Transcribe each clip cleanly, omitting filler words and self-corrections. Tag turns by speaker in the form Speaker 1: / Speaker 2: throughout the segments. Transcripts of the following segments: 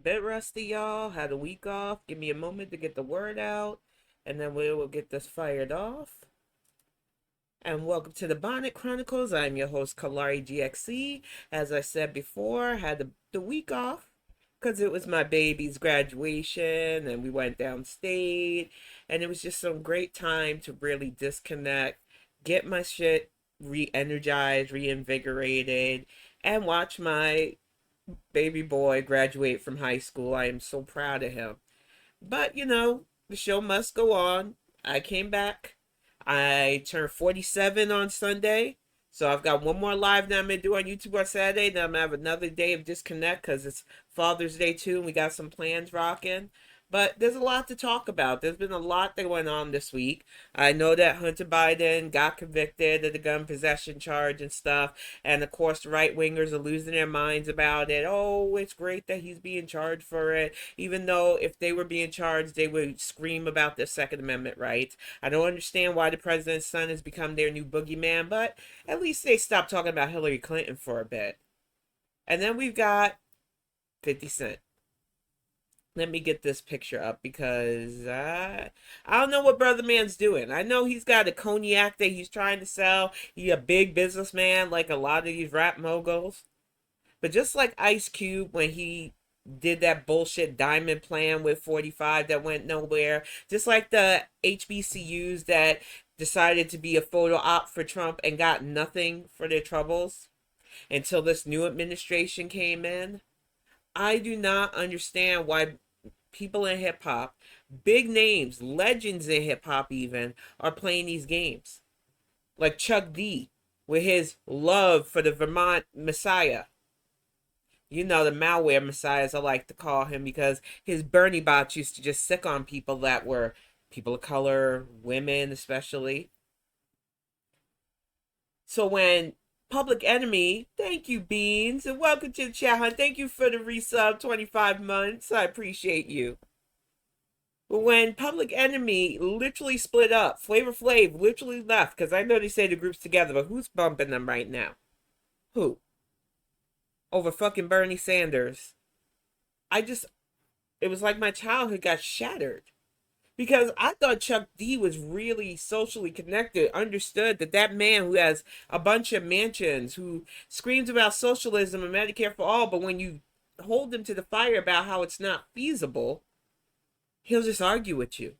Speaker 1: bit rusty, y'all. Had a week off. Give me a moment to get the word out, and then we will get this fired off. And welcome to the Bonnet Chronicles. I'm your host, Kalari GXC. As I said before, I had the week off because it was my baby's graduation, and we went downstate, and it was just some great time to really disconnect, get my shit re-energized, reinvigorated, and watch my baby boy graduate from high school. I am so proud of him. But, the show must go on. I came back. I turned 47 on Sunday. So I've got one more live that I'm going to do on YouTube on Saturday. Then I'm going to have another day of disconnect because it's Father's Day too. And we got some plans rocking. But there's a lot to talk about. There's been a lot that went on this week. I know that Hunter Biden got convicted of the gun possession charge and stuff. And of course, the right wingers are losing their minds about it. Oh, it's great that he's being charged for it. Even though if they were being charged, they would scream about their Second Amendment rights. I don't understand why the president's son has become their new boogeyman, but at least they stopped talking about Hillary Clinton for a bit. And then we've got 50 Cent. Let me get this picture up because I don't know what Brother Man's doing. I know he's got a cognac that he's trying to sell. He's a big businessman like a lot of these rap moguls. But just like Ice Cube when he did that bullshit diamond plan with 45 that went nowhere. Just like the HBCUs that decided to be a photo op for Trump and got nothing for their troubles until this new administration came in. I do not understand why people in hip hop, big names, legends in hip hop even, are playing these games. Like Chuck D with his love for the Vermont Messiah. You know, the malware messiahs I like to call him because his Bernie bots used to just sick on people that were people of color, women especially. So when Public Enemy, thank you, Beans, and welcome to the chat, hunt. Thank you for the resub, 25 months. I appreciate you. But when Public Enemy literally split up, Flavor Flav literally left, because I know they say the group's together, but who's bumping them right now? Who? Over fucking Bernie Sanders. It was like my childhood got shattered. Because I thought Chuck D was really socially connected, understood that man who has a bunch of mansions, who screams about socialism and Medicare for all, but when you hold him to the fire about how it's not feasible, he'll just argue with you.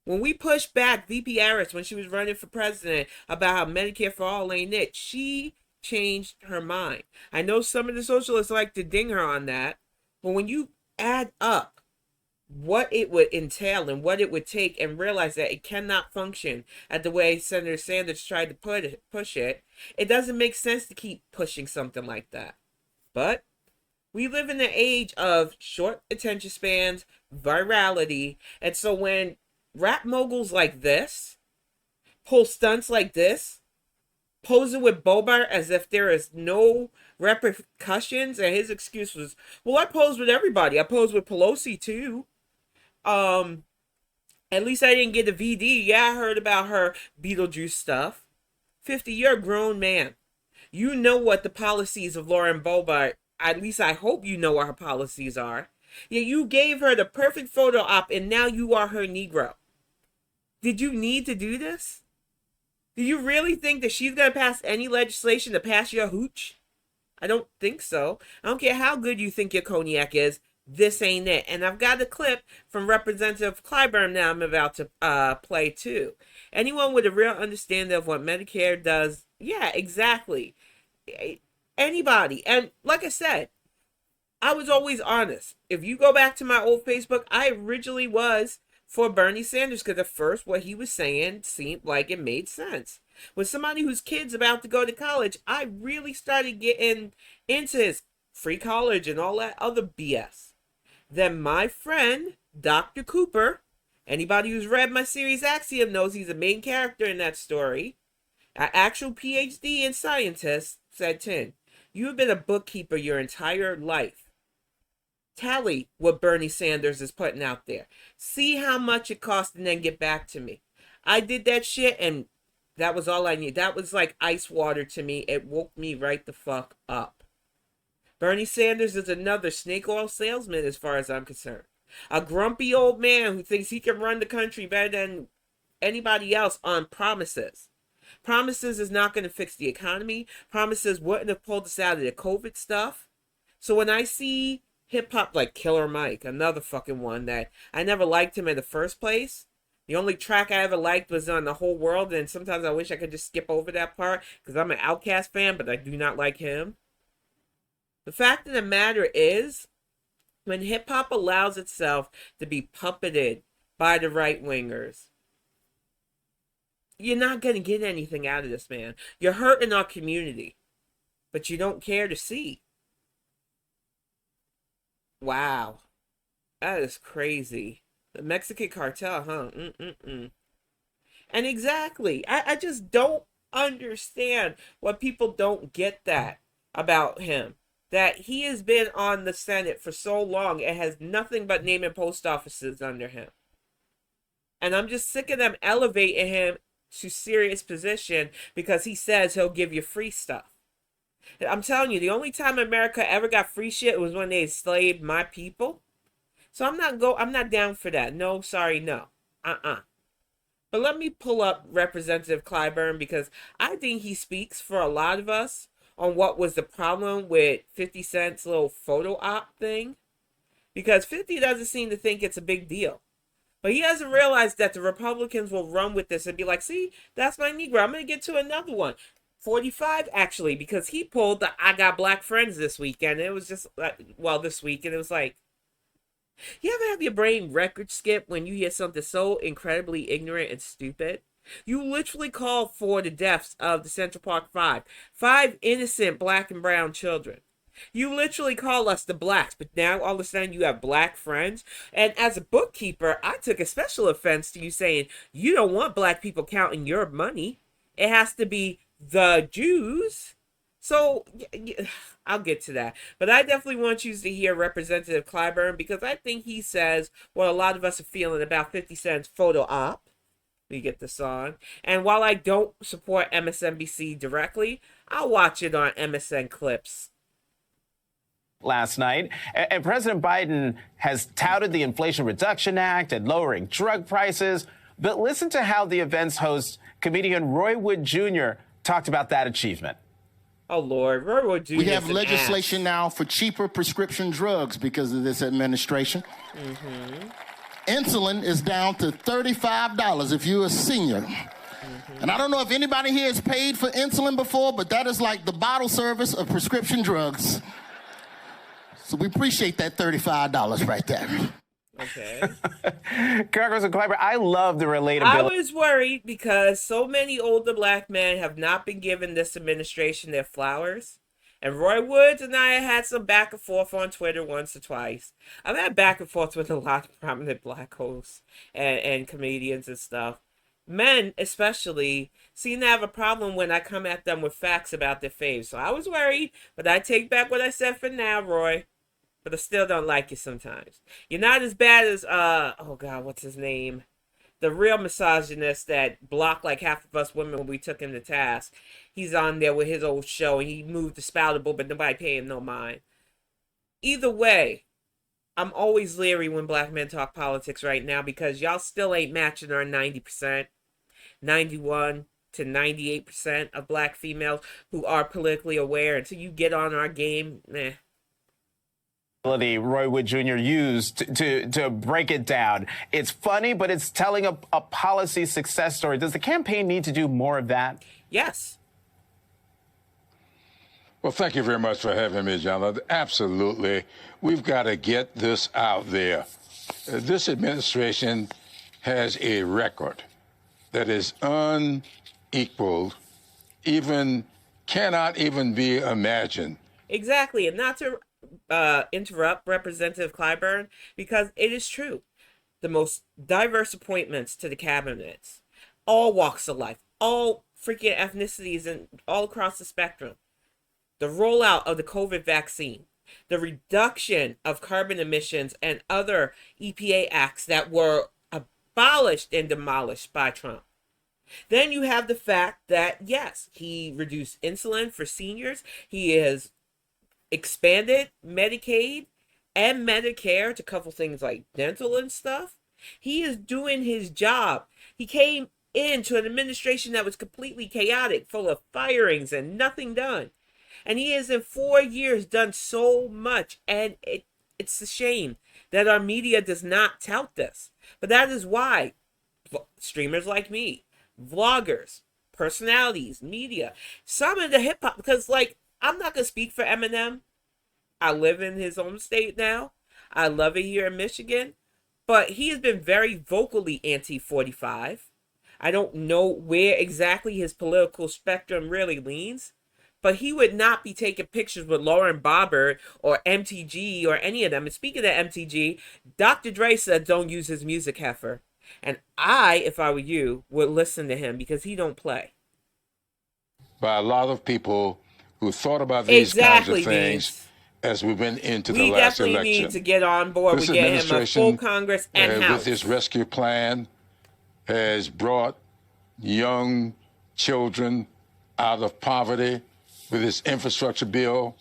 Speaker 1: When we pushed back VP Harris when she was running for president about how Medicare for all ain't it, she changed her mind. I know some of the socialists like to ding her on that, but when you add up what it would entail and what it would take and realize that it cannot function at the way Senator Sanders tried to push it, it doesn't make sense to keep pushing something like that. But we live in an age of short attention spans, virality, and so when rap moguls like this pull stunts like this, posing with Bobart as if there is no repercussions, and his excuse was, well, I posed with everybody. I posed with Pelosi too. At least I didn't get a VD. Yeah, I heard about her Beetlejuice stuff. 50, you're a grown man. You know what the policies of Lauren Boebert, at least I hope you know what her policies are. Yeah, you gave her the perfect photo op and now you are her Negro. Did you need to do this? Do you really think that she's going to pass any legislation to pass your hooch? I don't think so. I don't care how good you think your cognac is. This ain't it. And I've got a clip from Representative Clyburn now I'm about to play too. Anyone with a real understanding of what Medicare does, yeah, exactly. Anybody. And like I said, I was always honest. If you go back to my old Facebook, I originally was for Bernie Sanders because at first what he was saying seemed like it made sense. With somebody whose kid's about to go to college, I really started getting into his free college and all that other BS. Then my friend, Dr. Cooper, anybody who's read my series Axiom knows he's a main character in that story, an actual PhD in scientist, said, Tin, you have been a bookkeeper your entire life. Tally what Bernie Sanders is putting out there. See how much it costs and then get back to me. I did that shit and that was all I needed. That was like ice water to me. It woke me right the fuck up. Bernie Sanders is another snake oil salesman as far as I'm concerned. A grumpy old man who thinks he can run the country better than anybody else on promises. Promises is not going to fix the economy. Promises wouldn't have pulled us out of the COVID stuff. So when I see hip hop like Killer Mike, another fucking one that I never liked him in the first place. The only track I ever liked was on The Whole World, and sometimes I wish I could just skip over that part because I'm an Outkast fan, but I do not like him. The fact of the matter is, when hip hop allows itself to be puppeted by the right wingers, you're not going to get anything out of this, man. You're hurting our community, but you don't care to see. Wow. That is crazy. The Mexican cartel, huh? And exactly, I just don't understand why people don't get that about him. That he has been on the Senate for so long and has nothing but name and post offices under him. And I'm just sick of them elevating him to serious position because he says he'll give you free stuff. I'm telling you, the only time America ever got free shit was when they enslaved my people. So I'm not down for that. No, sorry, no. But let me pull up Representative Clyburn because I think he speaks for a lot of us on what was the problem with 50 Cent's little photo op thing. Because 50 doesn't seem to think it's a big deal. But he hasn't realized that the Republicans will run with this and be like, see, that's my Negro. I'm going to get to another one. 45, actually, because he pulled the I Got Black Friends this weekend. It was just, this week, and it was like, you ever have your brain record skip when you hear something so incredibly ignorant and stupid? You literally call for the deaths of the Central Park Five. 5 innocent black and brown children. You literally call us the blacks, but now all of a sudden you have black friends. And as a bookkeeper, I took a special offense to you saying you don't want black people counting your money. It has to be the Jews. So I'll get to that. But I definitely want you to hear Representative Clyburn because I think he says what a lot of us are feeling about 50 Cent's photo op. We get this on. And while I don't support MSNBC directly, I'll watch it on MSN Clips.
Speaker 2: Last night, and President Biden has touted the Inflation Reduction Act and lowering drug prices. But listen to how the event's host, comedian Roy Wood Jr., talked about that achievement.
Speaker 1: Oh, Lord. Roy Wood Jr.
Speaker 3: We have legislation now for cheaper prescription drugs because of this administration. Insulin is down to $35 if you're a senior. And I don't know if anybody here has paid for insulin before, but that is like the bottle service of prescription drugs. So we appreciate that $35 right there.
Speaker 1: Okay.
Speaker 2: Congressman Clyburn, I love the relatability.
Speaker 1: I was worried because so many older black men have not been giving this administration their flowers. And Roy Woods and I had some back and forth on Twitter once or twice. I've had back and forth with a lot of prominent black hosts and comedians and stuff. Men, especially, seem to have a problem when I come at them with facts about their faves. So I was worried, but I take back what I said for now, Roy. But I still don't like you sometimes. You're not as bad as, oh God, what's his name? The real misogynist that blocked like half of us women when we took him to task. He's on there with his old show and he moved the spoutable, but nobody paid him no mind. Either way, I'm always leery when black men talk politics right now because y'all still ain't matching our 90%, 91 to 98% of black females who are politically aware. Until you get on our game, meh.
Speaker 2: Roy Wood Jr. used to break it down. It's funny, but it's telling a policy success story. Does the campaign need to do more of that?
Speaker 1: Yes.
Speaker 4: Well, thank you very much for having me, John. Absolutely. We've got to get this out there. This administration has a record that is unequaled, cannot even be imagined.
Speaker 1: Exactly. And not to interrupt Representative Clyburn, because it is true. The most diverse appointments to the cabinets, all walks of life, all freaking ethnicities and all across the spectrum. The rollout of the COVID vaccine, the reduction of carbon emissions and other EPA acts that were abolished and demolished by Trump. Then you have the fact that, yes, he reduced insulin for seniors. He has expanded Medicaid and Medicare to cover things like dental and stuff. He is doing his job. He came into an administration that was completely chaotic, full of firings and nothing done. And he has in 4 years done so much. And it's a shame that our media does not tout this. But that is why streamers like me, vloggers, personalities, media, some of the hip hop, because like, I'm not going to speak for Eminem. I live in his home state now. I love it here in Michigan. But he has been very vocally anti-45. I don't know where exactly his political spectrum really leans. But he would not be taking pictures with Lauren Boebert or MTG or any of them. And speaking of MTG, Dr. Dre said don't use his music, heifer. And I, if I were you, would listen to him because he don't play.
Speaker 4: By a lot of people who thought about these kinds of things as we went into the last election. We
Speaker 1: definitely need to get on board with getting him a full Congress and House.
Speaker 4: With this rescue plan has brought young children out of poverty. With this infrastructure bill.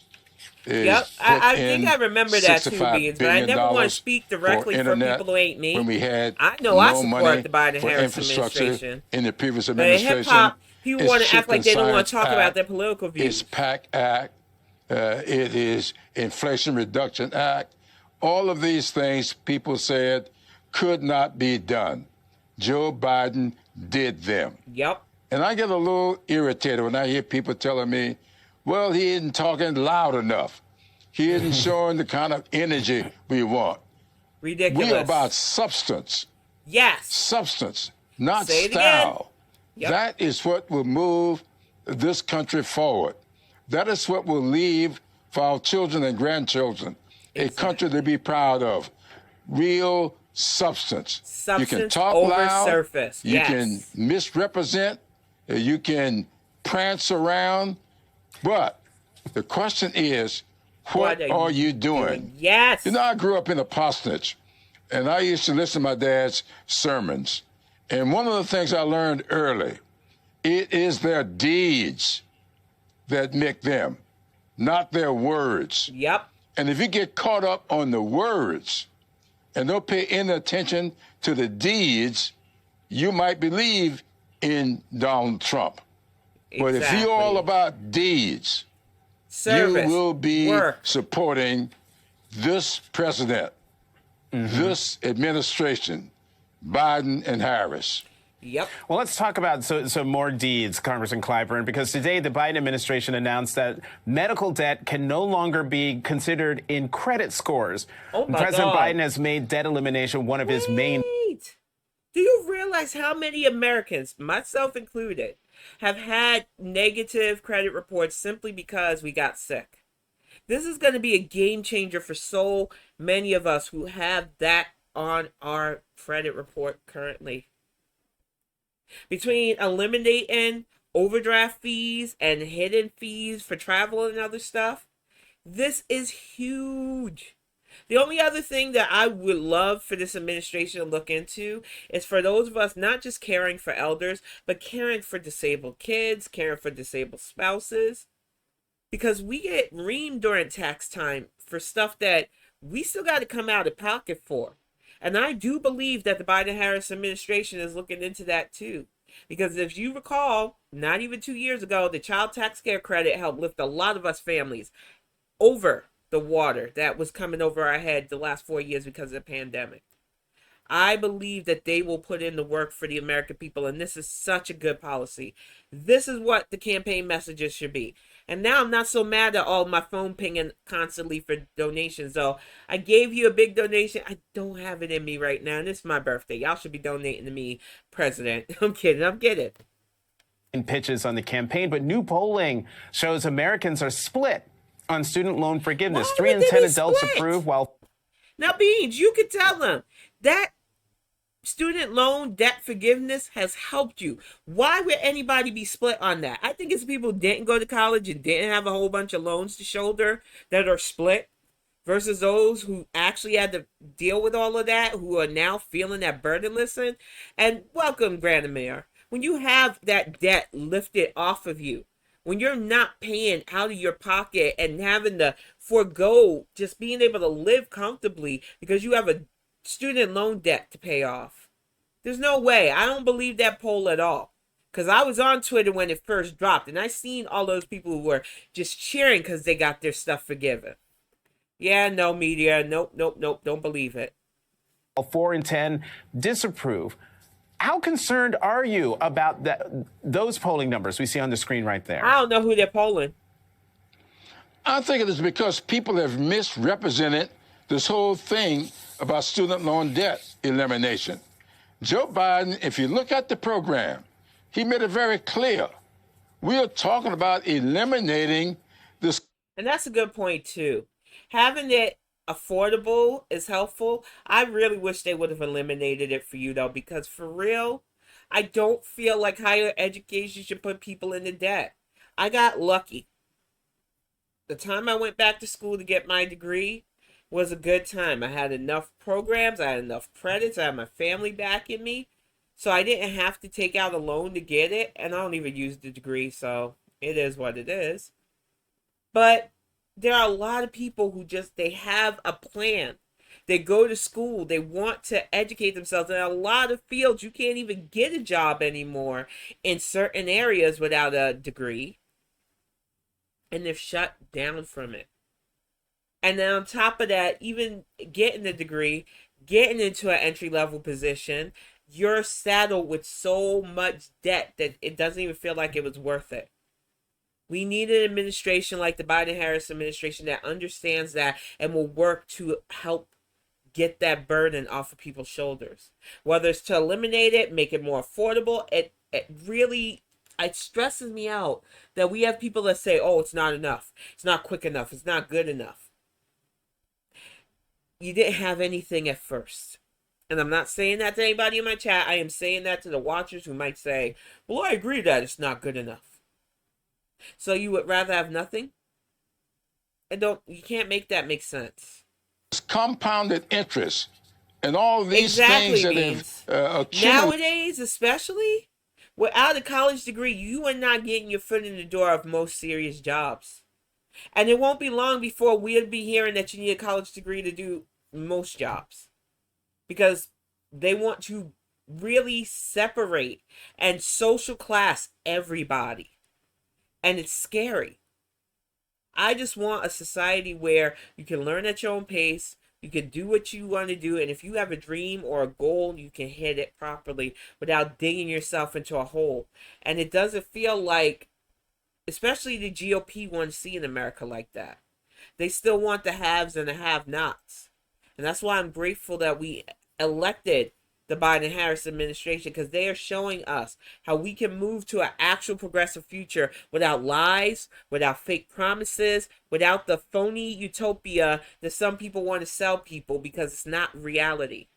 Speaker 1: Yep, I think I remember that too, Beans, but I never want to speak directly for people who ain't me.
Speaker 4: When we had
Speaker 1: I know I support the Biden-Harris administration.
Speaker 4: In the previous administration.
Speaker 1: But in hip-hop, people want to act like they don't want to talk about their political views.
Speaker 4: It's PAC Act. It is Inflation Reduction Act. All of these things people said could not be done. Joe Biden did them.
Speaker 1: Yep.
Speaker 4: And I get a little irritated when I hear people telling me, well, he isn't talking loud enough. He isn't showing the kind of energy we want.
Speaker 1: Ridiculous.
Speaker 4: We are about substance.
Speaker 1: Yes.
Speaker 4: Substance, not style.
Speaker 1: Yep.
Speaker 4: That is what will move this country forward. That is what will leave for our children and grandchildren a country to be proud of. Real substance.
Speaker 1: Substance
Speaker 4: you can talk
Speaker 1: over
Speaker 4: loud.
Speaker 1: Surface.
Speaker 4: You can misrepresent. You can prance around. But the question is, what are you doing?
Speaker 1: Yes.
Speaker 4: You know, I grew up in a parsonage, and I used to listen to my dad's sermons. And one of the things I learned early, it is their deeds that make them, not their words.
Speaker 1: Yep.
Speaker 4: And if you get caught up on the words and don't pay any attention to the deeds, you might believe in Donald Trump. But if you're all about deeds,
Speaker 1: service,
Speaker 4: you will be
Speaker 1: work,
Speaker 4: supporting this president, this administration, Biden and Harris.
Speaker 1: Yep.
Speaker 2: Well, let's talk about some more deeds, Congressman Clyburn, because today the Biden administration announced that medical debt can no longer be considered in credit scores.
Speaker 1: Oh my
Speaker 2: President
Speaker 1: God.
Speaker 2: Biden has made debt elimination one of his main.
Speaker 1: Do you realize how many Americans, myself included, have had negative credit reports simply because we got sick? This is going to be a game changer for so many of us who have that on our credit report currently. Between eliminating overdraft fees and hidden fees for travel and other stuff, this is huge. The only other thing that I would love for this administration to look into is for those of us not just caring for elders, but caring for disabled kids, caring for disabled spouses. Because we get reamed during tax time for stuff that we still got to come out of pocket for. And I do believe that the Biden-Harris administration is looking into that too. Because if you recall, not even 2 years ago, the child tax care credit helped lift a lot of us families over the water that was coming over our head the last 4 years because of the pandemic. I believe that they will put in the work for the American people, and this is such a good policy. This is what the campaign messages should be. And now I'm not so mad at all my phone pinging constantly for donations, though. I gave you a big donation. I don't have it in me right now, and it's my birthday. Y'all should be donating to me, President. I'm kidding.
Speaker 2: Pitches on the campaign, but new polling shows Americans are split on student loan forgiveness. 3 in 10 adults approve, while...
Speaker 1: Now, Beans, you could tell them that student loan debt forgiveness has helped you. Why would anybody be split on that? I think it's people who didn't go to college and didn't have a whole bunch of loans to shoulder that are split versus those who actually had to deal with all of that, who are now feeling that burden. Listen, and welcome, Grandmayor. When you have that debt lifted off of you, when you're not paying out of your pocket and having to forego just being able to live comfortably because you have a student loan debt to pay off. There's no way. I don't believe that poll at all. Because I was on Twitter when it first dropped, and I seen all those people who were just cheering because they got their stuff forgiven. Yeah, no, media. Nope, nope, nope. Don't believe it.
Speaker 2: 4 in 10 disapprove. How concerned are you about those polling numbers we see on the screen right there?
Speaker 1: I don't know who they're polling.
Speaker 4: I think it is because people have misrepresented this whole thing about student loan debt elimination. Joe Biden, if you look at the program, he made it very clear. We are talking about eliminating this.
Speaker 1: And that's a good point, too. Having it affordable is helpful. I really wish they would have eliminated it for you, though, because for real, I don't feel like higher education should put people into debt. I got lucky. The time I went back to school to get my degree was a good time. I had enough programs, I had enough credits, I had my family backing me. So I didn't have to take out a loan to get it, and I don't even use the degree, so it is what it is. But there are a lot of people who they have a plan. They go to school, they want to educate themselves. In a lot of fields, you can't even get a job anymore in certain areas without a degree. And they're shut down from it. And then on top of that, even getting a degree, getting into an entry-level position, you're saddled with so much debt that it doesn't even feel like it was worth it. We need an administration like the Biden-Harris administration that understands that and will work to help get that burden off of people's shoulders. Whether it's to eliminate it, make it more affordable, it really, it stresses me out that we have people that say, oh, it's not enough. It's not quick enough. It's not good enough. You didn't have anything at first. And I'm not saying that to anybody in my chat. I am saying that to the watchers who might say, well, I agree that it's not good enough. So you would rather have nothing? You can't make that make sense.
Speaker 4: Compounded interest and all these
Speaker 1: exactly,
Speaker 4: things that have accumulated.
Speaker 1: Nowadays, especially, without a college degree, you are not getting your foot in the door of most serious jobs. And it won't be long before we'll be hearing that you need a college degree to do most jobs. Because they want to really separate and social class everybody. And it's scary. I just want a society where you can learn at your own pace, you can do what you want to do, and if you have a dream or a goal, you can hit it properly without digging yourself into a hole. And it doesn't feel like, especially the GOP want to see in America like that. They still want the haves and the have-nots. And that's why I'm grateful that we elected the Biden-Harris administration, because they are showing us how we can move to an actual progressive future without lies, without fake promises, without the phony utopia that some people want to sell people because it's not reality.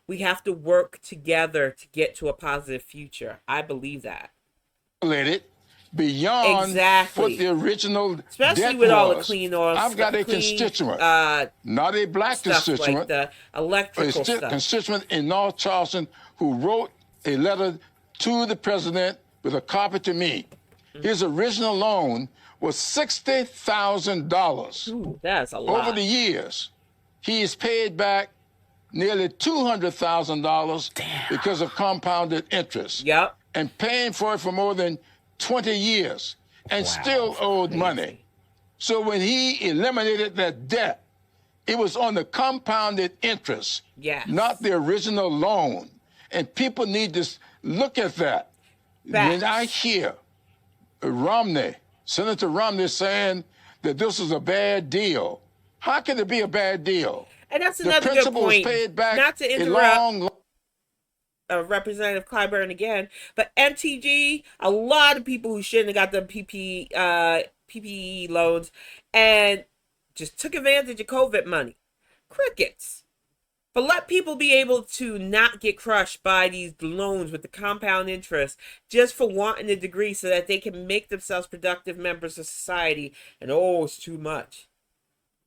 Speaker 1: We have to work together to get to a positive future. I believe that.
Speaker 4: Beyond
Speaker 1: exactly.
Speaker 4: what the original
Speaker 1: especially
Speaker 4: debt
Speaker 1: with
Speaker 4: was.
Speaker 1: all the clean oil.
Speaker 4: I've got a constituent, not a black constituent,
Speaker 1: like the electrical stuff.
Speaker 4: Constituent in North Charleston who wrote a letter to the president with a copy to me. His original loan was $60,000.
Speaker 1: That's a lot.
Speaker 4: Over the years, he has paid back nearly $200,000 because of compounded interest.
Speaker 1: Yep.
Speaker 4: And paying for it for more than 20 years and still owed money. So when he eliminated that debt, it was on the compounded interest, not the original loan. And people need to look at that. When I hear Senator Romney saying that this is a bad deal, how can it be a bad deal?
Speaker 1: And that's another good point.
Speaker 4: Paid back
Speaker 1: not to interrupt Representative Clyburn again, but MTG, a lot of people who shouldn't have got the PPE loans and just took advantage of COVID money. Crickets. But let people be able to not get crushed by these loans with the compound interest just for wanting a degree so that they can make themselves productive members of society. And oh, it's too much.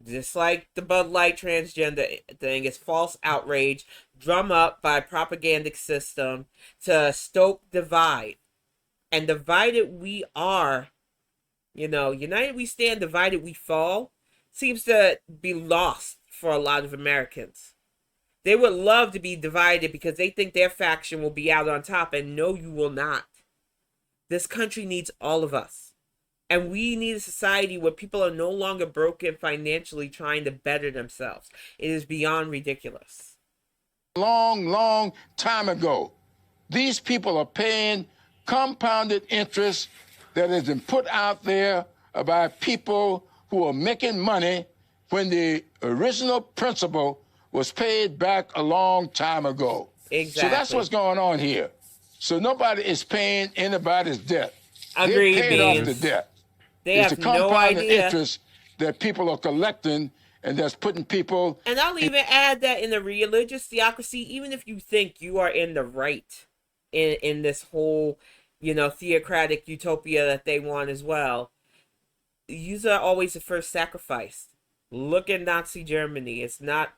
Speaker 1: Just like the Bud Light transgender thing, it's false outrage, drum up by a propagandic system to stoke divide. And divided we are, united we stand, divided we fall. seems to be lost for a lot of Americans. They would love to be divided because they think their faction will be out on top, and no, you will not. This country needs all of us. And we need a society where people are no longer broken financially trying to better themselves. It is beyond ridiculous.
Speaker 4: Long time ago, these people are paying compounded interest that has been put out there by people who are making money when the original principal was paid back a long time ago.
Speaker 1: Exactly.
Speaker 4: So that's what's going on here. So nobody is paying anybody's debt.
Speaker 1: Agreed,
Speaker 4: They paid off the debt.
Speaker 1: They
Speaker 4: it's
Speaker 1: have
Speaker 4: the compounded
Speaker 1: no idea.
Speaker 4: interest that people are collecting, and that's putting people.
Speaker 1: And I'll even add that in the religious theocracy, even if you think you are in the right in this whole, theocratic utopia that they want as well, you are always the first sacrifice. Look at Nazi Germany. It's not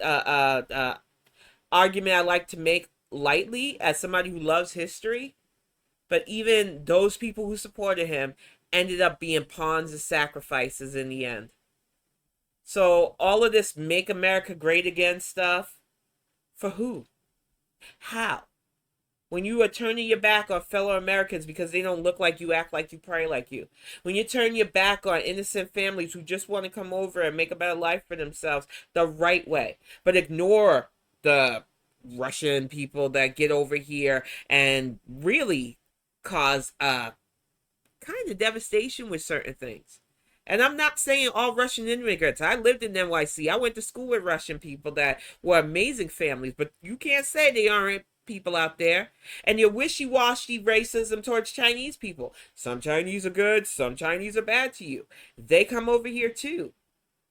Speaker 1: argument I like to make lightly as somebody who loves history, but even those people who supported him ended up being pawns and sacrifices in the end. So all of this make America great again stuff, for who? How? When you are turning your back on fellow Americans because they don't look like you, act like you, pray like you. When you turn your back on innocent families who just want to come over and make a better life for themselves the right way, but ignore the Russian people that get over here and really cause kind of devastation with certain things. And I'm not saying all Russian immigrants. I lived in NYC. I went to school with Russian people that were amazing families, but you can't say they aren't people out there. And your wishy-washy racism towards Chinese people. Some Chinese are good, some Chinese are bad to you. They come over here too.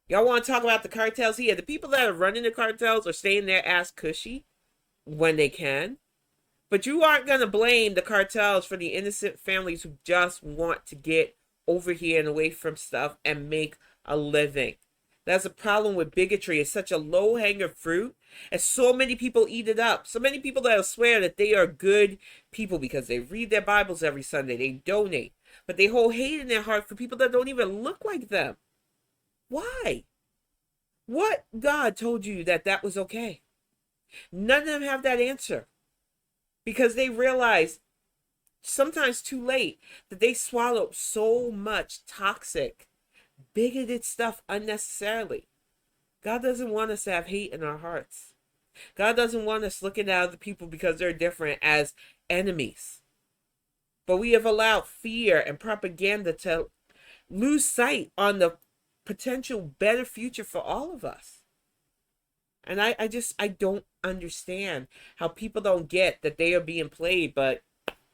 Speaker 1: Y'all want to talk about the cartels here? The people that are running the cartels are staying their ass cushy when they can. But you aren't going to blame the cartels for the innocent families who just want to get over here and away from stuff and make a living. That's a problem with bigotry. It's such a low-hanging fruit, and so many people eat it up. So many people that swear that they are good people because they read their Bibles every Sunday, they donate, but they hold hate in their heart for people that don't even look like them. Why? What God told you that was okay? None of them have that answer because they realize sometimes too late that they swallowed so much toxic, bigoted stuff unnecessarily. God doesn't want us to have hate in our hearts. God doesn't want us looking at other people because they're different as enemies. But we have allowed fear and propaganda to lose sight on the potential better future for all of us. And I don't understand how people don't get that they are being played, but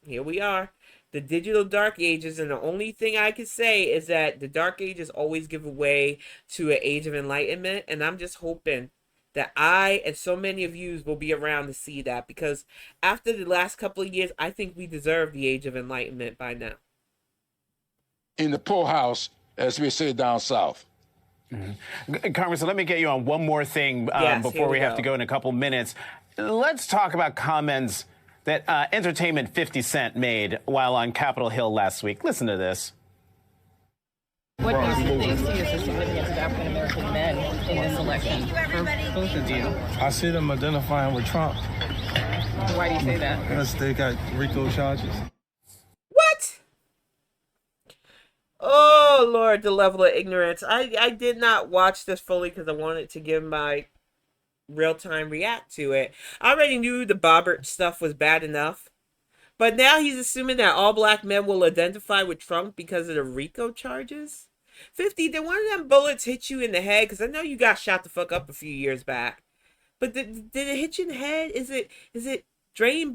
Speaker 1: here we are. The digital dark ages, and the only thing I can say is that the dark ages always give way to an age of enlightenment, and I'm just hoping that I and so many of you will be around to see that, because after the last couple of years, I think we deserve the age of enlightenment by now.
Speaker 4: In the poorhouse, as we say down south.
Speaker 2: Mm-hmm. Congressman, let me get you on one more thing before we have to go in a couple minutes. Let's talk about comments that Entertainment 50 Cent made while on Capitol Hill last week. Listen to this.
Speaker 5: What do you see as the significance of African American men in this election for both of you?
Speaker 6: I see them identifying with Trump.
Speaker 5: Why do you say that?
Speaker 6: Because they got RICO charges.
Speaker 1: What? Oh, Lord, the level of ignorance. I did not watch this fully because I wanted to give my real-time react to it. I already knew the Bobbert stuff was bad enough, but now he's assuming that all black men will identify with Trump because of the RICO charges. 50, did one of them bullets hit you in the head? Because I know you got shot the fuck up a few years back, but did it hit you in the head? Is it brain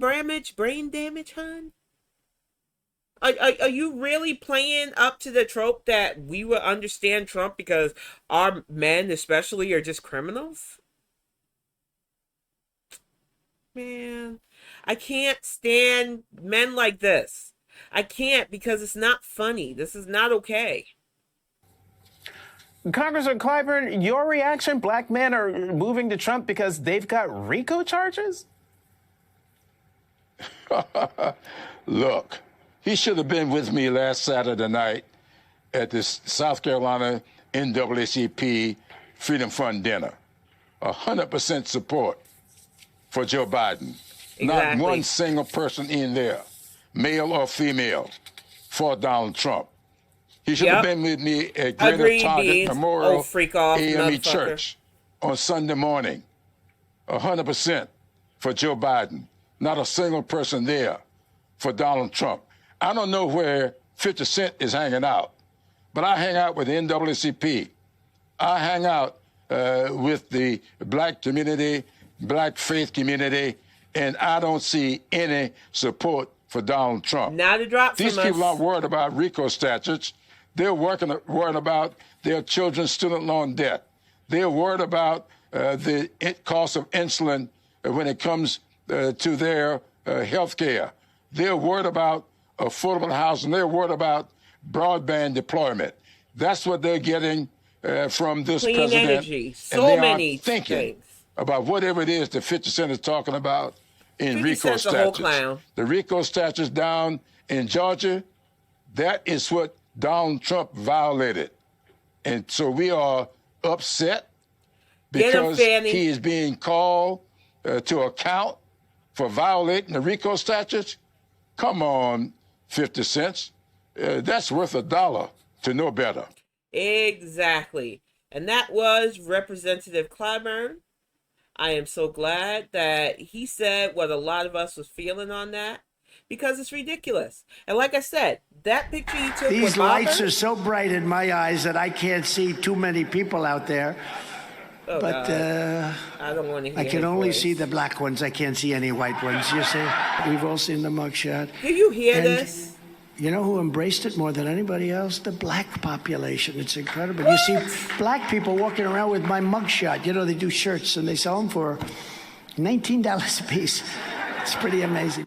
Speaker 1: damage, hun? Are you really playing up to the trope that we will understand Trump because our men especially are just criminals? Man, I can't stand men like this. I can't, because it's not funny. This is not okay.
Speaker 2: Congressman Clyburn, your reaction, black men are moving to Trump because they've got RICO charges?
Speaker 4: Look, he should have been with me last Saturday night at the South Carolina NAACP Freedom Fund dinner. 100% support for Joe Biden.
Speaker 1: Exactly.
Speaker 4: Not one single person in there, male or female, for Donald Trump. He should have been with me at Greater
Speaker 1: Agreed,
Speaker 4: Target
Speaker 1: Beans.
Speaker 4: Memorial
Speaker 1: Freak off,
Speaker 4: AME
Speaker 1: motherfucker.
Speaker 4: Church on Sunday morning. 100% for Joe Biden. Not a single person there for Donald Trump. I don't know where 50 Cent is hanging out, but I hang out with the NAACP. I hang out with the black community, black faith community, and I don't see any support for Donald Trump.
Speaker 1: Now to drop
Speaker 4: These
Speaker 1: from
Speaker 4: people
Speaker 1: us.
Speaker 4: aren't worried about RICO statutes. They're worried about their children's student loan debt. They're worried about the cost of insulin when it comes to their health care. They're worried about affordable housing. They're worried about broadband deployment. That's what they're getting from this
Speaker 1: Clean
Speaker 4: president.
Speaker 1: energy. So
Speaker 4: and they
Speaker 1: many
Speaker 4: are thinking
Speaker 1: things.
Speaker 4: about whatever it is that 50 Cent is talking about in
Speaker 1: 50
Speaker 4: RICO
Speaker 1: Cent's a whole
Speaker 4: statutes.
Speaker 1: clown.
Speaker 4: The RICO statutes down in Georgia, that is what Donald Trump violated. And so we are upset
Speaker 1: Get him,
Speaker 4: because
Speaker 1: Fannie.
Speaker 4: he is being called to account for violating the RICO statutes. Come on, 50 cents. That's worth $1 to know better.
Speaker 1: Exactly. And that was Representative Clyburn. I am so glad that he said what a lot of us was feeling on that, because it's ridiculous. And like I said, that picture you took
Speaker 7: These
Speaker 1: with
Speaker 7: lights
Speaker 1: Bobber,
Speaker 7: are so bright in my eyes that I can't see too many people out there.
Speaker 1: oh
Speaker 7: But
Speaker 1: God, I don't want to hear
Speaker 7: I can
Speaker 1: his
Speaker 7: only
Speaker 1: voice.
Speaker 7: see the black ones. I can't see any white ones. You see, we've all seen the mugshot.
Speaker 1: Do you hear
Speaker 7: And
Speaker 1: this?
Speaker 7: you know who embraced it more than anybody else? The black population. It's incredible. You see black people walking around with my mugshot. You know, they do shirts and they sell them for $19 a piece. It's pretty amazing.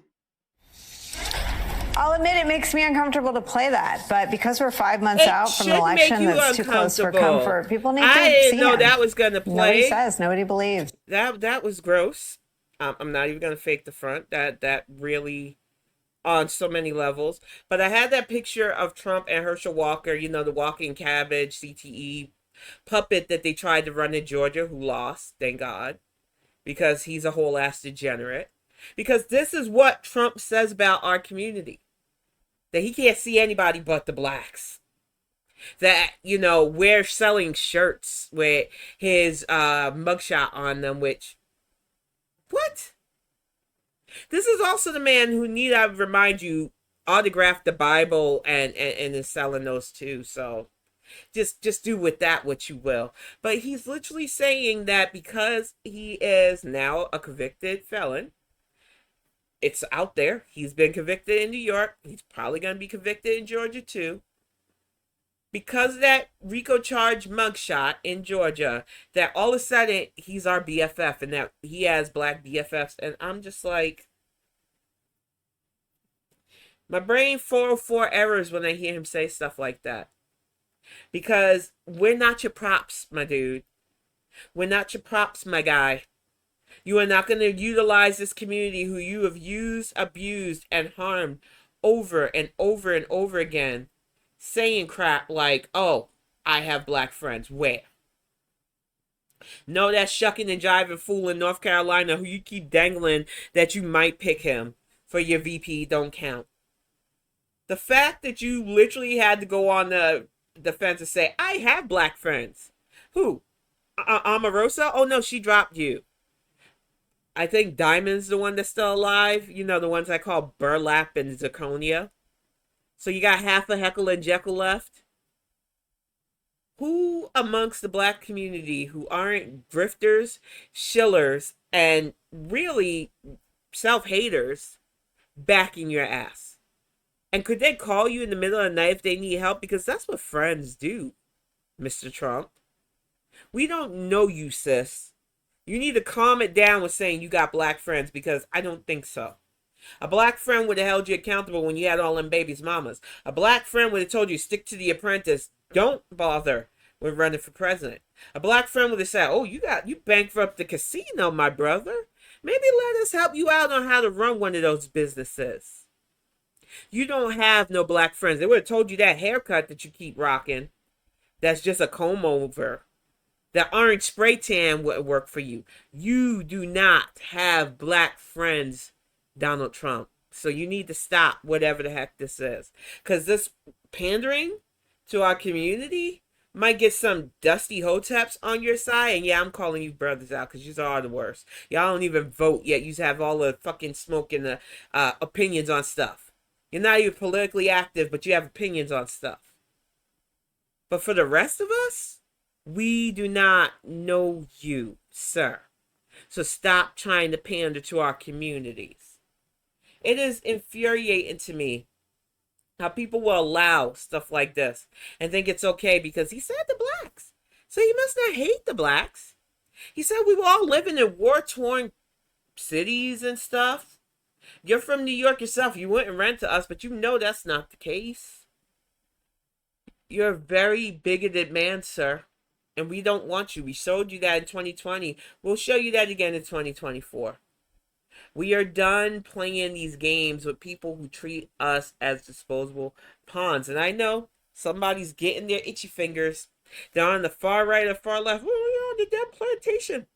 Speaker 8: I'll admit it makes me uncomfortable to play that, but because we're 5 months
Speaker 1: It
Speaker 8: out from
Speaker 1: should
Speaker 8: an election
Speaker 1: make you
Speaker 8: that's too close for
Speaker 1: uncomfortable.
Speaker 8: comfort, people need to
Speaker 1: I didn't
Speaker 8: see
Speaker 1: know
Speaker 8: him.
Speaker 1: that was going to play.
Speaker 8: Nobody says, nobody believes.
Speaker 1: That was gross. I'm not even going to fake the front. That really, on so many levels. But I had that picture of Trump and Herschel Walker, you know, the walking cabbage, CTE puppet that they tried to run in Georgia, who lost, thank God, because he's a whole ass degenerate. Because this is what Trump says about our community, that he can't see anybody but the blacks. That, you know, we're selling shirts with his mugshot on them, which, what? This is also the man who, need I remind you, autographed the Bible and is selling those too. So just do with that what you will. But he's literally saying that because he is now a convicted felon, it's out there. He's been convicted in New York. He's probably going to be convicted in Georgia too. Because of that RICO charge mugshot in Georgia, that all of a sudden he's our BFF and that he has black BFFs. And I'm just like, my brain 404 errors when I hear him say stuff like that. Because we're not your props, my dude. We're not your props, my guy. You are not going to utilize this community who you have used, abused, and harmed over and over and over again, saying crap like, oh, I have black friends. Where? No, that shucking and jiving fool in North Carolina who you keep dangling that you might pick him for your VP don't count. The fact that you literally had to go on the defense and say, I have black friends. Who? Omarosa? Oh, no, she dropped you. I think Diamond's the one that's still alive. You know, the ones I call Burlap and Zirconia. So you got half a Heckle and Jekyll left. Who amongst the black community who aren't grifters, shillers, and really self-haters backing your ass? And could they call you in the middle of the night if they need help? Because that's what friends do, Mr. Trump. We don't know you, sis. You need to calm it down with saying you got black friends, because I don't think so. A black friend would have held you accountable when you had all them babies' mamas. A black friend would have told you, stick to The Apprentice. Don't bother with running for president. A black friend would have said, oh, you bankrupt the casino, my brother. Maybe let us help you out on how to run one of those businesses. You don't have no black friends. They would have told you that haircut that you keep rocking, that's just a comb over. The orange spray tan would work for you. You do not have black friends, Donald Trump. So you need to stop whatever the heck this is. Because this pandering to our community might get some dusty hoteps on your side. And yeah, I'm calling you brothers out because you are the worst. Y'all don't even vote yet. You have all the fucking smoke and the opinions on stuff. You're not even politically active, but you have opinions on stuff. But for the rest of us, we do not know you, sir. So stop trying to pander to our communities. It is infuriating to me how people will allow stuff like this and think it's okay because he said the blacks. So he must not hate the blacks. He said we were all living in war-torn cities and stuff. You're from New York yourself. You wouldn't rent to us, but you know that's not the case. You're a very bigoted man, sir. And we don't want you. We showed you that in 2020. We'll show you that again in 2024. We are done playing these games with people who treat us as disposable pawns. And I know somebody's getting their itchy fingers. They're on the far right or far left. Oh, yeah, the damn plantation.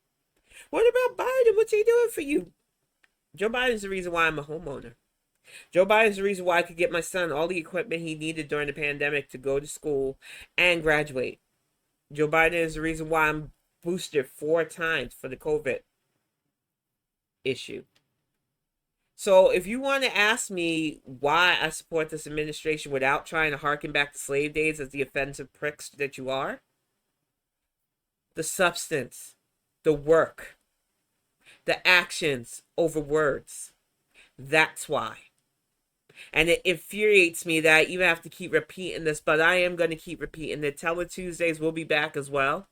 Speaker 1: What about Biden? What's he doing for you? Joe Biden's the reason why I'm a homeowner. Joe Biden's the reason why I could get my son all the equipment he needed during the pandemic to go to school and graduate. Joe Biden is the reason why I'm boosted 4 times for the COVID issue. So if you want to ask me why I support this administration without trying to harken back to slave days as the offensive pricks that you are, the substance, the work, the actions over words, that's why. And it infuriates me that I even have to keep repeating this, but I am going to keep repeating it. Tele Tuesdays will be back as well.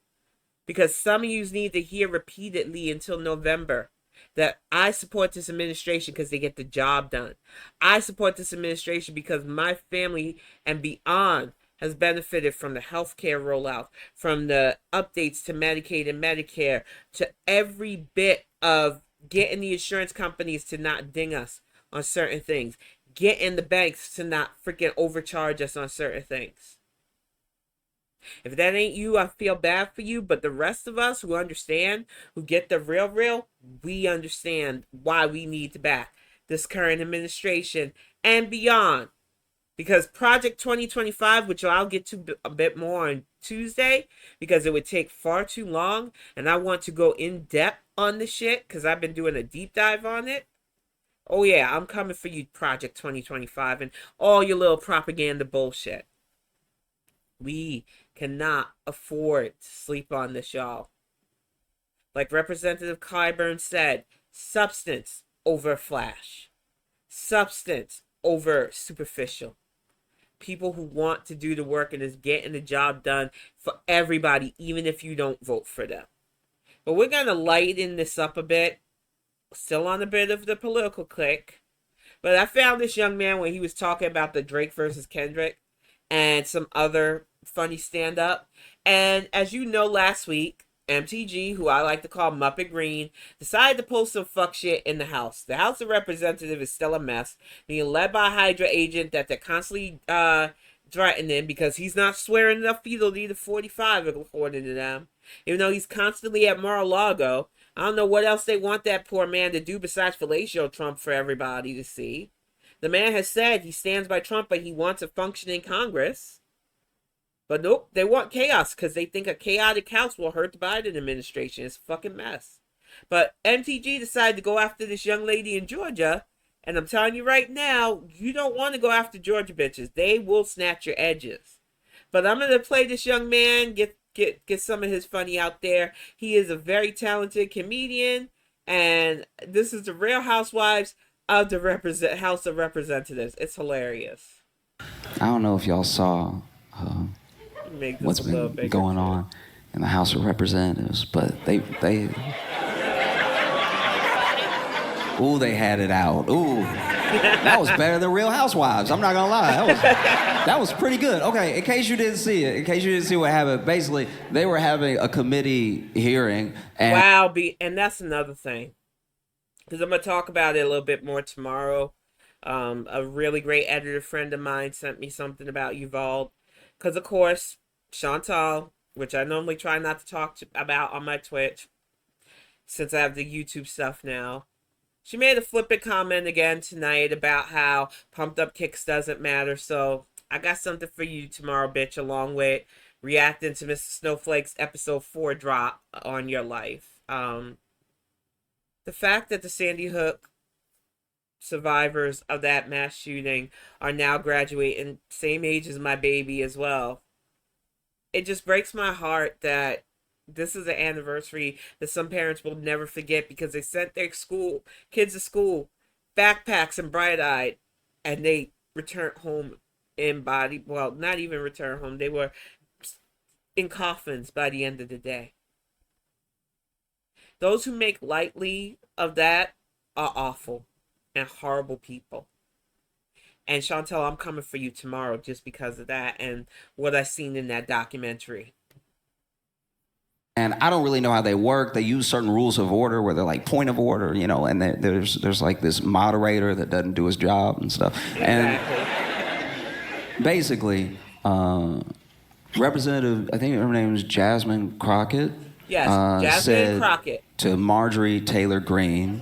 Speaker 1: Because some of you need to hear repeatedly until November that I support this administration because they get the job done. I support this administration because my family and beyond has benefited from the healthcare rollout, from the updates to Medicaid and Medicare, to every bit of getting the insurance companies to not ding us on certain things. Getting the banks to not freaking overcharge us on certain things. If that ain't you, I feel bad for you. But the rest of us who understand, who get the real, we understand why we need to back this current administration and beyond. Because Project 2025, which I'll get to a bit more on Tuesday, because it would take far too long. And I want to go in depth on the shit because I've been doing a deep dive on it. Oh yeah, I'm coming for you, Project 2025, and all your little propaganda bullshit. We cannot afford to sleep on this, y'all. Like Representative Clyburn said, substance over flash. Substance over superficial. People who want to do the work and is getting the job done for everybody, even if you don't vote for them. But we're going to lighten this up a bit. Still on a bit of the political click. But I found this young man when he was talking about the Drake versus Kendrick and some other funny stand-up. And as you know, last week, MTG, who I like to call Muppet Green, decided to post some fuck shit in the House. The House of Representatives is still a mess, being led by a Hydra agent that they're constantly threatening because he's not swearing enough fetal to the 45, according to them. Even though he's constantly at Mar-a-Lago. I don't know what else they want that poor man to do besides fellatio Trump for everybody to see. The man has said he stands by Trump, but he wants a functioning Congress. But nope, they want chaos because they think a chaotic House will hurt the Biden administration. It's a fucking mess. But MTG decided to go after this young lady in Georgia. And I'm telling you right now, you don't want to go after Georgia bitches. They will snatch your edges. But I'm going to play this young man, get some of his funny out there. He is a very talented comedian, and this is the Real Housewives of the House of Representatives. It's hilarious.
Speaker 9: I don't know if y'all saw what's been going on in the House of Representatives, but they ooh, they had it out. Ooh, that was better than Real Housewives. I'm not gonna lie, that was pretty good. Okay, in case you didn't see it, in case you didn't see what happened, basically they were having a committee hearing. And
Speaker 1: wow, and that's another thing, because I'm gonna talk about it a little bit more tomorrow. A really great editor friend of mine sent me something about Uvalde, because of course Chantal which I normally try not to talk about on my Twitch, since I have the YouTube stuff now. She made a flippant comment again tonight about how pumped up kicks doesn't matter. So I got something for you tomorrow, bitch, along with reacting to Mr. Snowflake's episode 4 drop on your life. The fact that the Sandy Hook survivors of that mass shooting are now graduating, same age as my baby as well. It just breaks my heart that this is an anniversary that some parents will never forget because they sent their kids to school, backpacks and bright-eyed, and they returned home in body. Well, not even return home. They were in coffins by the end of the day. Those who make lightly of that are awful and horrible people. And Chantel, I'm coming for you tomorrow just because of that and what I seen in that documentary.
Speaker 9: And I don't really know how they work. They use certain rules of order where they're like point of order, you know, and there's like this moderator that doesn't do his job and stuff.
Speaker 1: Exactly.
Speaker 9: And basically, Representative, I think her name is Jasmine Crockett.
Speaker 1: Yes, Jasmine
Speaker 9: said
Speaker 1: Crockett.
Speaker 9: To Marjorie Taylor Greene,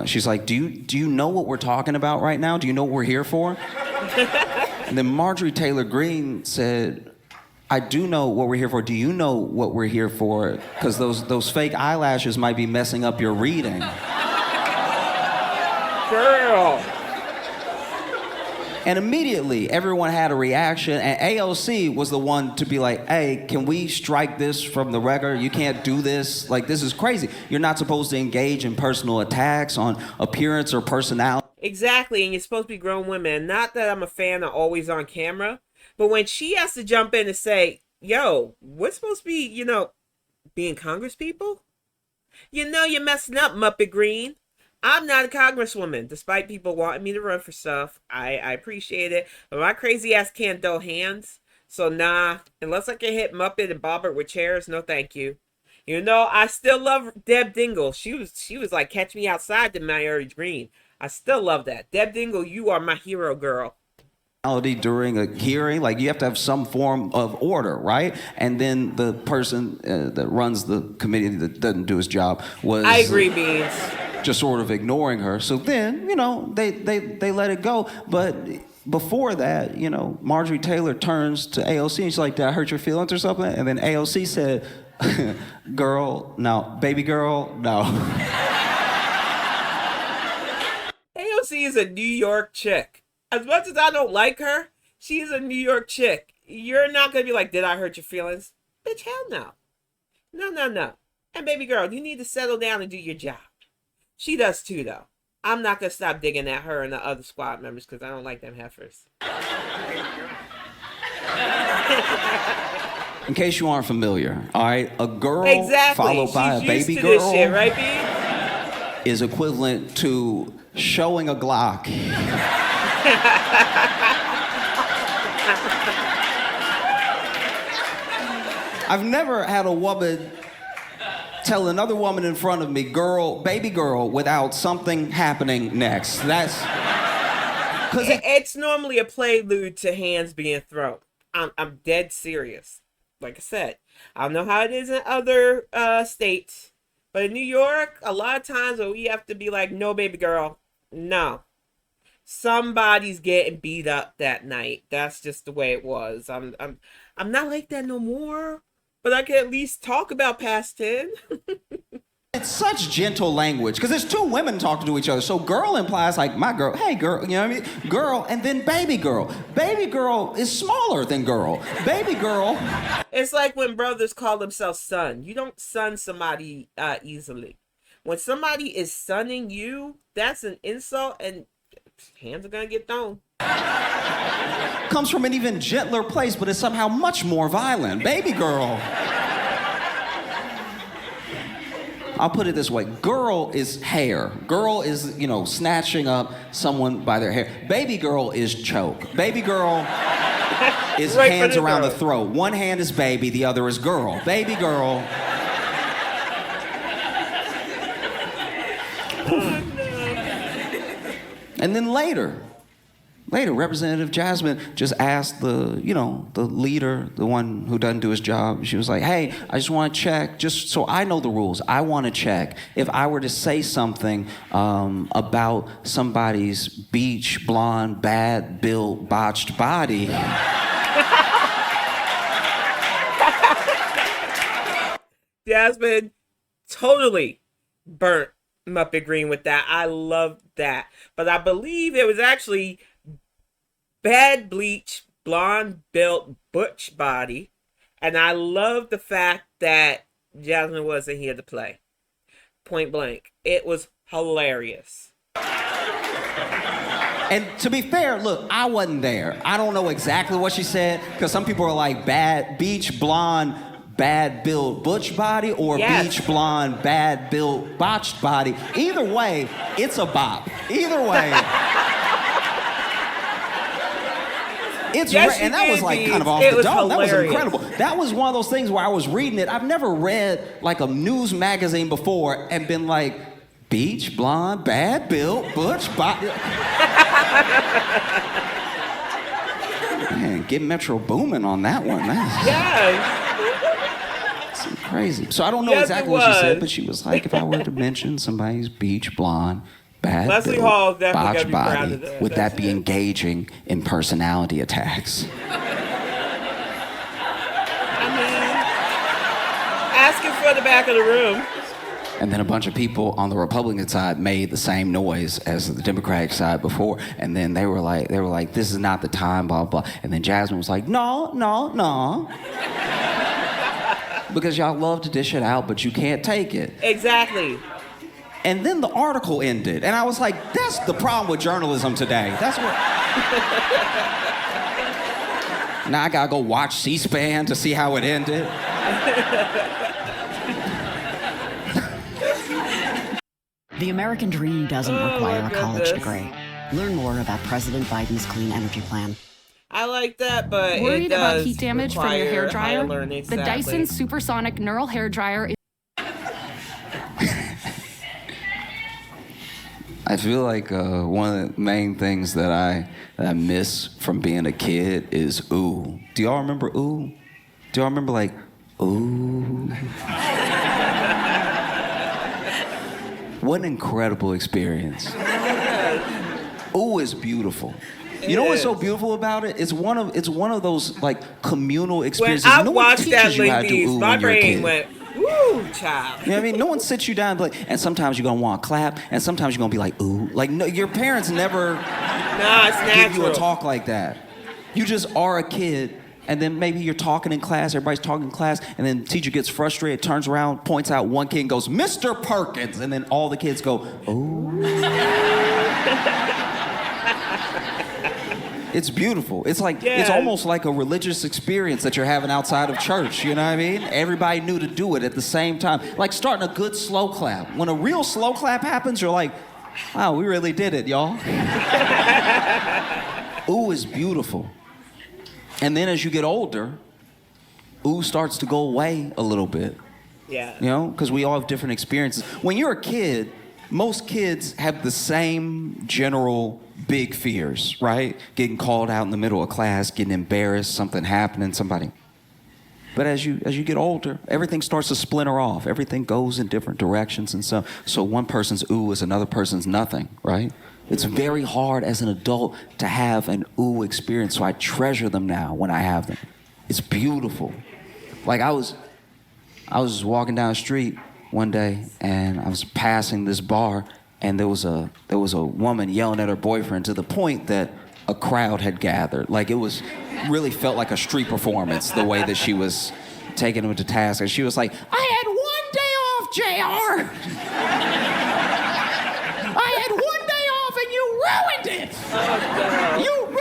Speaker 9: she's like, do you know what we're talking about right now? Do you know what we're here for? And then Marjorie Taylor Greene said, I do know what we're here for. Do you know what we're here for? Because those fake eyelashes might be messing up your reading.
Speaker 1: Girl.
Speaker 9: And immediately, everyone had a reaction, and AOC was the one to be like, hey, can we strike this from the record? You can't do this. Like, this is crazy. You're not supposed to engage in personal attacks on appearance or personality.
Speaker 1: Exactly, and you're supposed to be grown women. Not that I'm a fan of always on camera, but when she has to jump in and say, yo, we're supposed to be, you know, being Congress people? You know you're messing up, Muppet Green. I'm not a congresswoman, despite people wanting me to run for stuff. I appreciate it, but my crazy ass can't throw hands. So nah, unless I can hit Muppet and Bobbert with chairs, no thank you. You know, I still love Deb Dingle. She was like Catch Me Outside to Marjorie Green. I still love that. Deb Dingle, you are my hero, girl.
Speaker 9: During a hearing, like you have to have some form of order, right? And then the person that runs the committee that doesn't do his job was...
Speaker 1: I agree, Beans.
Speaker 9: Just sort of ignoring her. So then, you know, they let it go. But before that, you know, Marjorie Taylor turns to AOC and she's like, did I hurt your feelings or something? And then AOC said, girl, no. Baby girl, no.
Speaker 1: AOC is a New York chick. As much as I don't like her, she's a New York chick. You're not going to be like, did I hurt your feelings? Bitch, hell no. No. And baby girl, you need to settle down and do your job. She does too, though. I'm not going to stop digging at her and the other squad members because I don't like them heifers.
Speaker 9: In case you aren't familiar, all right, a girl followed by a baby girl
Speaker 1: this shit, right, B?
Speaker 9: is equivalent to showing a Glock. I've never had a woman tell another woman in front of me, girl, baby girl, without something happening next. That's...
Speaker 1: It's normally a prelude to hands being thrown. I'm dead serious. Like I said, I don't know how it is in other states, but in New York, a lot of times we have to be like, no, baby girl, no. Somebody's getting beat up that night. That's just the way it was. I'm not like that no more. But I can at least talk about past 10.
Speaker 9: It's such gentle language, because there's two women talking to each other. So girl implies like, my girl, hey girl, you know what I mean? Girl, and then baby girl. Baby girl is smaller than girl. Baby girl.
Speaker 1: It's like when brothers call themselves son. You don't son somebody easily. When somebody is sonning you, that's an insult, and hands are gonna get thrown.
Speaker 9: Comes from an even gentler place, but it's somehow much more violent. Baby girl. I'll put it this way. Girl is hair. Girl is, you know, snatching up someone by their hair. Baby girl is choke. Baby girl is
Speaker 1: right
Speaker 9: hands around the throat. One hand is baby, the other is girl. Baby girl. And then later, Later, Representative Jasmine just asked the leader, the one who doesn't do his job. She was like, hey, I just want to check, just so I know the rules. I want to check if I were to say something about somebody's beach, blonde, bad built, botched body.
Speaker 1: Jasmine totally burnt Muppet Green with that. I loved that. But I believe it was actually bad bleach, blonde built, butch body. And I love the fact that Jasmine wasn't here to play. Point blank. It was hilarious.
Speaker 9: And to be fair, look, I wasn't there. I don't know exactly what she said, because some people are like bad beach, blonde, bad built butch body, or beach blonde, bad built botched body. Either way, it's a bop. Either way. It's and that was like kind of off the dome. That was incredible. That was one of those things where I was reading it. I've never read like a news magazine before and been like, beach, blonde, bad built, butch body. Man, get Metro booming on that one. That's crazy. So I don't know exactly what she said, but she was like, if I were to mention somebody's beach, blonde, bad
Speaker 1: Leslie
Speaker 9: built,
Speaker 1: Hall definitely
Speaker 9: botched body,
Speaker 1: that.
Speaker 9: would that be engaging in personality attacks?
Speaker 1: I mean, asking for the back of the room.
Speaker 9: And then a bunch of people on the Republican side made the same noise as the Democratic side before, and then they were like, this is not the time, blah, blah. And then Jasmine was like, no. Because y'all love to dish it out, but you can't take it.
Speaker 1: Exactly.
Speaker 9: And then the article ended, and I was like, that's the problem with journalism today. That's what... Now I gotta go watch C-SPAN to see how it ended.
Speaker 10: The American dream doesn't require a college degree. Learn more about President Biden's clean energy plan.
Speaker 1: I like that, but
Speaker 11: worried
Speaker 1: it does
Speaker 11: about heat damage from your hair dryer?
Speaker 1: Exactly.
Speaker 11: The Dyson Supersonic Neural Hair Dryer is...
Speaker 9: I feel like one of the main things that I miss from being a kid is ooh. Do y'all remember ooh? Do y'all remember like ooh? What an incredible experience. Ooh is beautiful. You know what's so beautiful about it? It's one of those like communal experiences.
Speaker 1: When I
Speaker 9: no
Speaker 1: watched
Speaker 9: one
Speaker 1: that,
Speaker 9: teaches you how to do ooh
Speaker 1: my
Speaker 9: when you're a
Speaker 1: brain
Speaker 9: kid.
Speaker 1: went, ooh, child.
Speaker 9: You know what I mean? No one sits you down and sometimes you're gonna want to clap, and sometimes you're gonna be like, ooh. Like, no, your parents never give you a talk like that. You just are a kid, and then maybe you're talking in class, everybody's talking in class, and then the teacher gets frustrated, turns around, points out one kid and goes, Mr. Perkins, and then all the kids go, ooh. It's beautiful. It's like, it's almost like a religious experience that you're having outside of church, you know what I mean? Everybody knew to do it at the same time. Like starting a good slow clap. When a real slow clap happens, you're like, wow, we really did it, y'all. Ooh is beautiful. And then as you get older, ooh starts to go away a little bit.
Speaker 1: Yeah.
Speaker 9: You know, because we all have different experiences. When you're a kid, most kids have the same general big fears, right? Getting called out in the middle of class, getting embarrassed, something happening, somebody. But as you get older, everything starts to splinter off. Everything goes in different directions, and so one person's ooh is another person's nothing, right? It's very hard as an adult to have an ooh experience, so I treasure them now when I have them. It's beautiful. Like I was walking down the street one day, and I was passing this bar, and there was a woman yelling at her boyfriend to the point that a crowd had gathered. Like it really felt like a street performance, the way that she was taking him to task. And she was like, I had one day off, JR. I had one day off and you ruined it.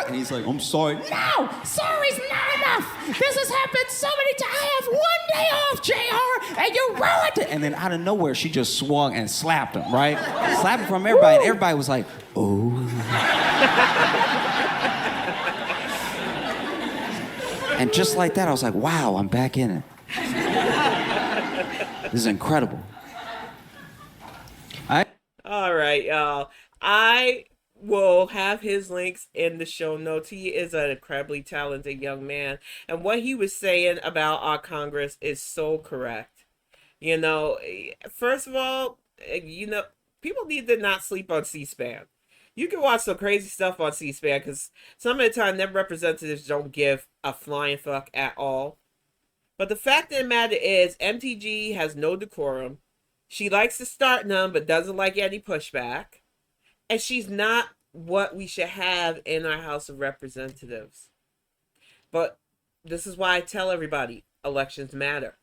Speaker 9: And he's like, I'm sorry. No, sorry's not enough. This has happened so many times. I have one day off, JR, and you ruined it. And then out of nowhere, she just swung and slapped him, right? Slapped him from everybody, and everybody was like, oh. And just like that, I was like, wow, I'm back in it. This is incredible.
Speaker 1: All right, y'all. I will have his links in the show notes. He is an incredibly talented young man. And what he was saying about our Congress is so correct. You know, first of all, people need to not sleep on C-SPAN. You can watch some crazy stuff on C-SPAN because some of the time them representatives don't give a flying fuck at all. But the fact of the matter is, MTG has no decorum. She likes to start none, but doesn't like any pushback. And she's not what we should have in our House of Representatives. But this is why I tell everybody, elections matter.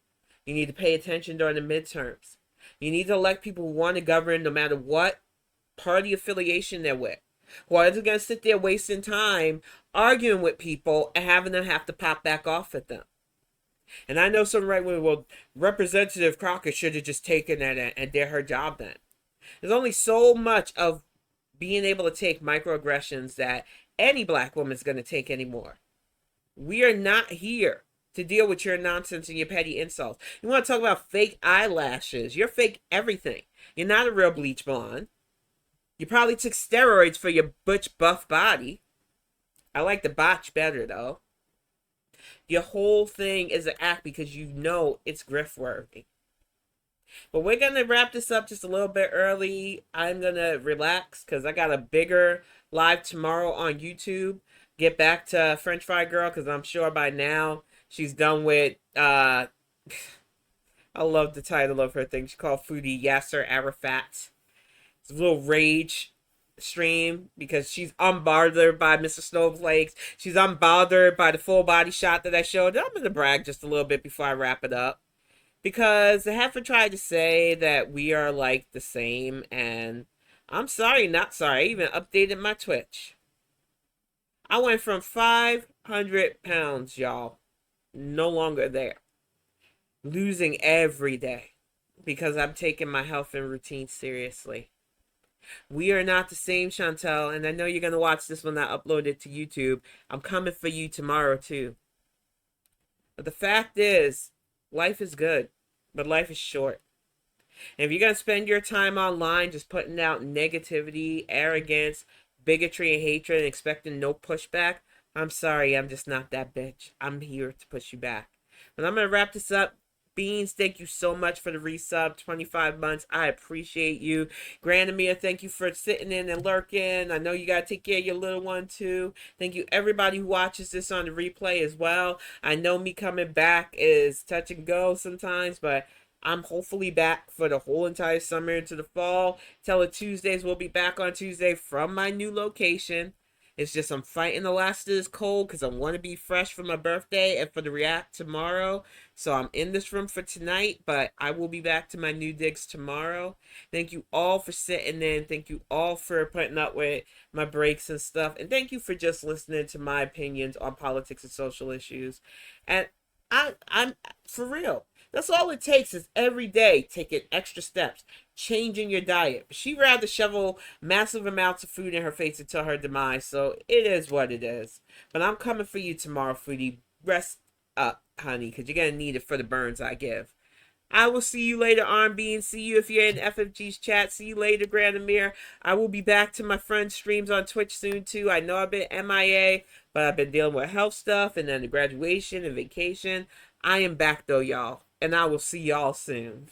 Speaker 1: You need to pay attention during the midterms. You need to elect people who want to govern no matter what party affiliation they're with. Who are going to sit there wasting time arguing with people and having them have to pop back off at them. And I know some right wing, well, Representative Crocker should have just taken that and did her job then. There's only so much of being able to take microaggressions that any black woman is going to take anymore. We are not here to deal with your nonsense and your petty insults. You want to talk about fake eyelashes? You're fake everything. You're not a real bleach blonde. You probably took steroids for your butch buff body. I like the botch better though. Your whole thing is an act because you know it's grift worthy. But we're going to wrap this up just a little bit early. I'm going to relax because I got a bigger live tomorrow on YouTube. Get back to French Fry Girl because I'm sure by now she's done with, I love the title of her thing. She called Foodie Yasser Arafat. It's a little rage stream because she's unbothered by Mr. Snowflakes. She's unbothered by the full body shot that I showed. I'm going to brag just a little bit before I wrap it up. Because they have to try to say that we are like the same, and I'm sorry, not sorry. I even updated my Twitch. I went from 500 pounds, y'all, no longer there. Losing every day because I'm taking my health and routine seriously. We are not the same, Chantel, and I know you're going to watch this when I upload it to YouTube. I'm coming for you tomorrow, too. But the fact is, life is good, but life is short. And if you're going to spend your time online just putting out negativity, arrogance, bigotry, and hatred and expecting no pushback, I'm sorry, I'm just not that bitch. I'm here to push you back. But I'm going to wrap this up. Beans, thank you so much for the resub, 25 months. I appreciate you. Grandamir, thank you for sitting in and lurking. I know you got to take care of your little one too. Thank you everybody who watches this on the replay as well. I know me coming back is touch and go sometimes, but I'm hopefully back for the whole entire summer into the fall. Tele Tuesdays, we'll be back on Tuesday from my new location. It's just I'm fighting the last of this cold because I want to be fresh for my birthday and for the react tomorrow. So I'm in this room for tonight, but I will be back to my new digs tomorrow. Thank you all for sitting in. Thank you all for putting up with my breaks and stuff. And thank you for just listening to my opinions on politics and social issues. And I'm for real. That's all it takes is every day taking extra steps, changing your diet. She'd rather shovel massive amounts of food in her face until her demise, so it is what it is. But I'm coming for you tomorrow, Foodie. Rest up, honey, because you're going to need it for the burns I give. I will see you later, R&B, and see you if you're in FFG's chat. See you later, Grandamir. I will be back to my friend's streams on Twitch soon, too. I know I've been MIA, but I've been dealing with health stuff and then the graduation and vacation. I am back, though, y'all. And I will see y'all soon.